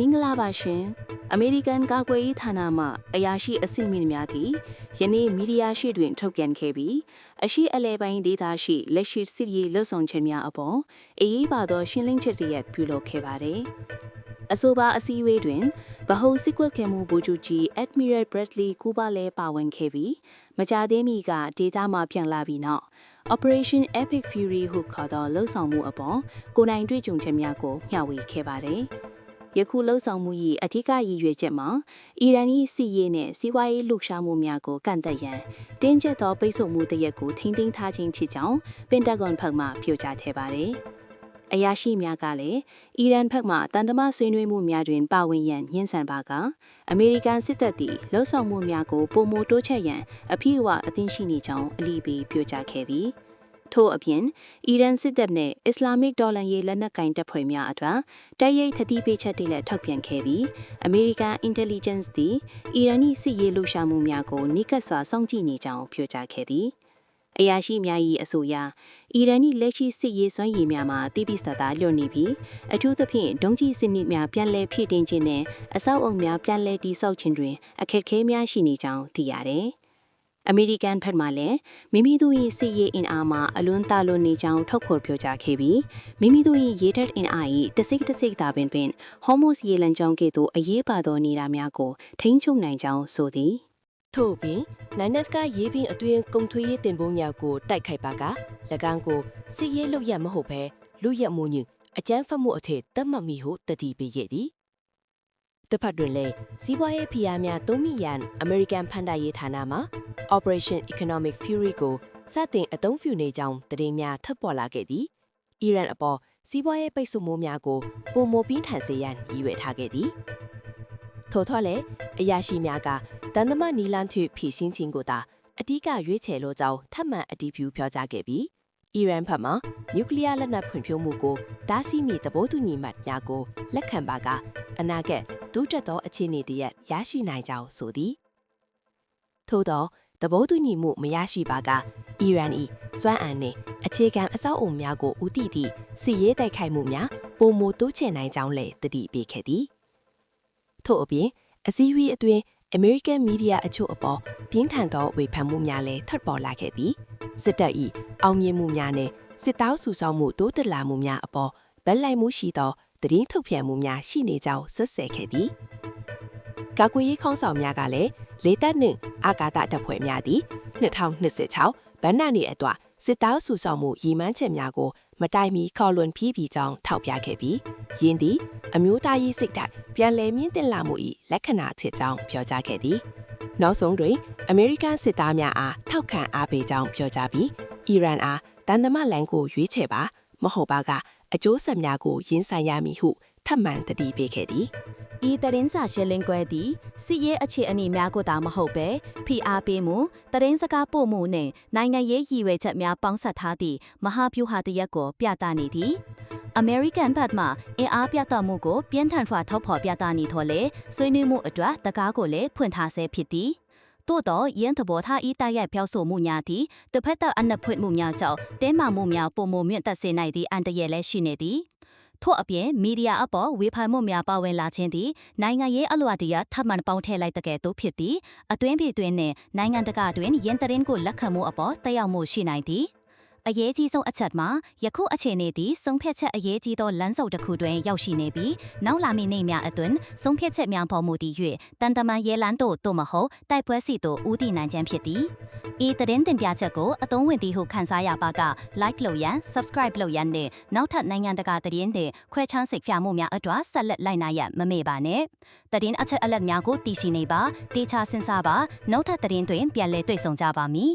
မင်္ဂလာပါရှင်အမေရိကန်ကာကွယ်ရေးဌာနမှအရာရှိအဆင့်မြင့်များသည့်ယနေ့မီဒီယာရှိတွင်ထုတ်ပြန်ခဲ့ပြီးအရှိအလဲပိုင်းဒေသရှိလက်ရှိစစ်ရေးလှုပ်ဆောင်ခြင်းများအပေါ်အရေးပါသောရှင်းလင်းချက်တွေပြုလုပ်ခဲ့ပါသည်အဆိုပါအစည်းအဝေးတွင်ဗဟိုစစ်ကွက်ခဲမှုဗိုလ်ချုပ်ကြီး Admiral Bradley ကူပါလဲပါဝင်ခဲ့ပြီးမကြာသေးမီကဒေသမှပြန်လာပြီးနောက် Operation Epic Fury ဟုခေါ်သောလှုပ်ဆောင်မှုအပေါ်ကိုယ်တိုင်တွေ့ကြုံချက်များကိုမျှဝေခဲ့ပါတယ်ယခုလှုပ်ဆောင်မှု၏အထူးရည်ရွယ်ချက်မှာအီရန်၏စစ်ရေးနှင့်စီးပွားရေးလှုပ်ရှားမှုများကိုကန့်သက်ရန်တင်းကျပ်သောပိတ်ဆို့မှုတရက်ကိုထိန်းသိမ်းထားခြင်းဖြစ်ကြောင်းပင်တဂွန်ဘက်မှပြောကြားခဲ့ပါသည်။အရာရှိများကလည်းအီရန်ဘက်မှတန်တမဆွေးနွေးမှုများတွင်ပါဝင်ရန်ညှင်းဆန်ပါကအမေရိကန်စစ်တပ်သည်လှုပ်ဆောင်မှုများကိုပုံမတိုးချဲ့ရန်အပြည့်အဝအသင့်ရှိနေကြောင်းအလီပီပြောကြားခဲ့သည်။ထို့အပြင်အီရန်စစ်တပ်နှင့်အစ္စလာမစ်ဒေါ်လာရေးလက်နက်ကင်တပ်ဖွဲ့များအတွက်တိုက်ရိုက်သတိပေးချက်တွေလည်းထုတ်ပြန်ခဲ့ပြီးအမေရိကန် intelligence သည်အီရန်၏စစ်ရေးလှုပ်ရှားမှုများကိုနိကတ်စွာစောင့်ကြည့်နေကြောင်းပြောကြားခဲ့သည်အရာရှိများ၏အဆိုအရအီရန်၏လက်ရှိစစ်ရေးစွမ်းရည်များမှာတိပိစတာလျော့နေပြီးအထူးသဖြင့်ဒုံးကျည်စနစ်များပြန်လည်ဖြည့်တင်းခြင်းနဲ့အဆောက်အအုံများပြန်လည်တည်ဆောက်ခြင်းတွင်အခက်အခဲများရှိနေကြောင်းသိရသည်အမေရိကန်ဘက်မှလည်းမိမိတို့၏စစ်ရေးအင်အားမှာအလွန်တာလွန်နေကြောင်းထုတ်ဖော်ပြောကြားခဲ့ပြီးမိမိတို့၏ရေတပ်အင်အား၏တစိတ်သာပင်ဟော်မို့စ်ရေလမ်းကြောင်းကဲ့သို့အရေးပါသောနေရာများကိုထိန်းချုပ်နိုင်ကြောင်းဆိုသည်ထို့ပြင်နိုင်နက်ကရေးပင်အတွင်းကုံထွေးရေးတင်ပုံးများကိုတိုက်ခိုက်ပါက၎င်းကိုစစ်ရေးလုပ်ရမဟုတ်ဘဲလူရက်မှုညအကြမ်းဖက်မှုအထက်တတ်မှတ်မိဟုတတိပေးခဲ့သည်တစ်ဖက်တွင်လည်းစီးပွားရေးဖိအားများသုံးမိရန်အမေရိကန်ဖန်ဒါရေးဌာနမှ Operation Economic Fury ကိုစတင်အသုံးပြုနေကြောင်းသတင်းများထွက်ပေါ်လာခဲ့သည်အီရန်အပေါ်စီးပွားရေးပိတ်ဆို့မှုများကိုပုံမပြင်းထန်စေရန်ရည်ရွယ်ထားခဲ့သည်ထို့သောလည်းအရာရှိများကတန်တမနီလန်ထွေဖြည့်ဆင်းခြင်းကိုသာအဓိကရွေးချယ်လိုကြောင်းထပ်မံအတည်ပြုပြောကြားခဲ့ပြီးအီရန်ဘက်မှနျူကလ িয়ার လက်နက်ဖွံ့ဖြိုးမှုကိုတားဆီးမိသဘောတူညီမှတ်များကိုလက်ခံပါကအနာဂတ်တိုးတက်သောအခြေအနေတရက်ရရှိနိုင်ကြောင်းဆိုသည်ထို့သောသဘောတူညီမှုမရရှိပါကအီရန်၏စွမ်းအင်နှင့်အခြေခံအဆောက်အအုံများကိုဦးတည်သည့်စစ်ရေးတိုက်ခိုက်မှုများပုံမတိုးချဲ့နိုင်ကြောင်းလည်းတတိပေးခဲ့သည်ထို့အပြင်အစည်းအဝေးအတွင်းအမေရိကန်မီဒီယာအချို့အပေါ်ပြင်းထန်သောဝေဖန်မှုများလည်းထွက်ပေါ်လာခဲ့ပြီးစစ်တပ်၏အောင်မြင်မှုများနှင့်စစ်တောင်းစုဆောင်မှုတိုးတက်လာမှုများအပေါ်ဗက်လိုက်မှုရှိသောသတင်းထုတ်ပြန်မှုများရှိနေကြောင်းဆွတ်ဆက်ခဲ့သည်ကာကွယ်ရေးခေါင်းဆောင်များကလည်းလေတပ်နှင့်အာကာသတပ်ဖွဲ့များသည်2026ဘဏ္ဍာနှစ်အတွက်စစ်တောင်းစုဆောင်မှုရည်မှန်းချက်များကိုမတိုင်မီခေါ်လွန်ပြီးကြောင်းထောက်ပြခဲ့ပြီးယင်းသည်အမျိုးသားရေးစိတ်ဓာတ်ပြန်လည်မြင့်တက်လာမှု၏လက္ခဏာဖြစ်ကြောင်းပြောကြားခဲ့သည်နောက်ဆုံးတွင်အမေရိကန်စစ်သားများအားထောက်ခံအားပေးကြောင်းပြောကြားပြီးအီရန်အားတန်တမလန်ကိုရွေးချယ်ပါမဟုတ်ပါကအကျိုးဆက်များကိုရင်ဆိုင်ရမည်ဟုထပ်မံတတိပေးခဲ့သည်ဤတရင်စာရှင်းလင်းကွဲသည်စစ်ရေးအခြေအနေများကိုသာမဟုတ်ပဲဖိအားပေးမှုတရင်စကားပို့မှုနှင့်နိုင်ငံရေးရည်ရွယ်ချက်များပေါင်းစပ်ထားသည့်မဟာဗျူဟာတစ်ရပ်ကိုပြသနေသည်အမေရိကန်ဘက်မှအင်အားပြသမှုကိုပြင်းထန်စွာထောက်ဖော်ပြသနေသောလေဆွေးနွေးမှုအတွက်တကားကိုလည်းဖွင့်ထားဆဲဖြစ်သည်တိုးတော့ရင်းသဘောထားဤတိုက်ရိုက်ပြောဆိုမှုများသည့်တစ်ဖက်သက်အနက်ဖွင့်မှုများကြောင့်တင်းမာမှုများပုံမမြင့်တက်စေနိုင်သည့်အန်တရယ်လည်းရှိနေသည်ထို့အပြင်မီဒီယာအပေါ်ဝေဖန်မှုများပါဝင်လာခြင်းသည်နိုင်ငံရေးအလွှာတရထပ်မံပေါင်းထည့်လိုက်တဲ့ကဲ့သို့ဖြစ်သည်အတွင်းပြည်တွင်နှင့်နိုင်ငံတကာတွင်ရင်းတရင်ကိုလက်ခံမှုအပေါ်တက်ရောက်မှုရှိနိုင်သည်အရေးကြီးဆုံးအချက်မှာယခုအခြေအနေသည်ဆုံးဖြတ်ချက်အရေးကြီးသောလမ်းစုံတစ်ခုတွင်ရောက်ရှိနေပြီးနောက်လာမည့်နေ့များအတွင်းဆုံးဖြတ်ချက်များပေါ်မူတည်၍တန်တမန်ရဲလန်းတို့သို့မဟုတ်တိုက်ပွဲစီတို့ဦးတည်နိုင်ခြင်းဖြစ်သည်ဤသတင်းတင်ပြချက်ကိုအသုံးဝင်သည်ဟုခန်းစားရပါက like လုပ်ရန် subscribe လုပ်ရန်နဲ့နောက်ထပ်နိုင်ငံတကာသတင်းတွေခွဲခြမ်းစိတ်ဖြာမှုများအတွက်ဆက်လက်လိုက်နာရမမေ့ပါနဲ့သတင်းအချက်အလက်များကိုသိရှိနေပါတေချာစဉ်းစားပါနောက်ထပ်သတင်းတွင်ပြန်လည်တွေ့ဆုံကြပါမည်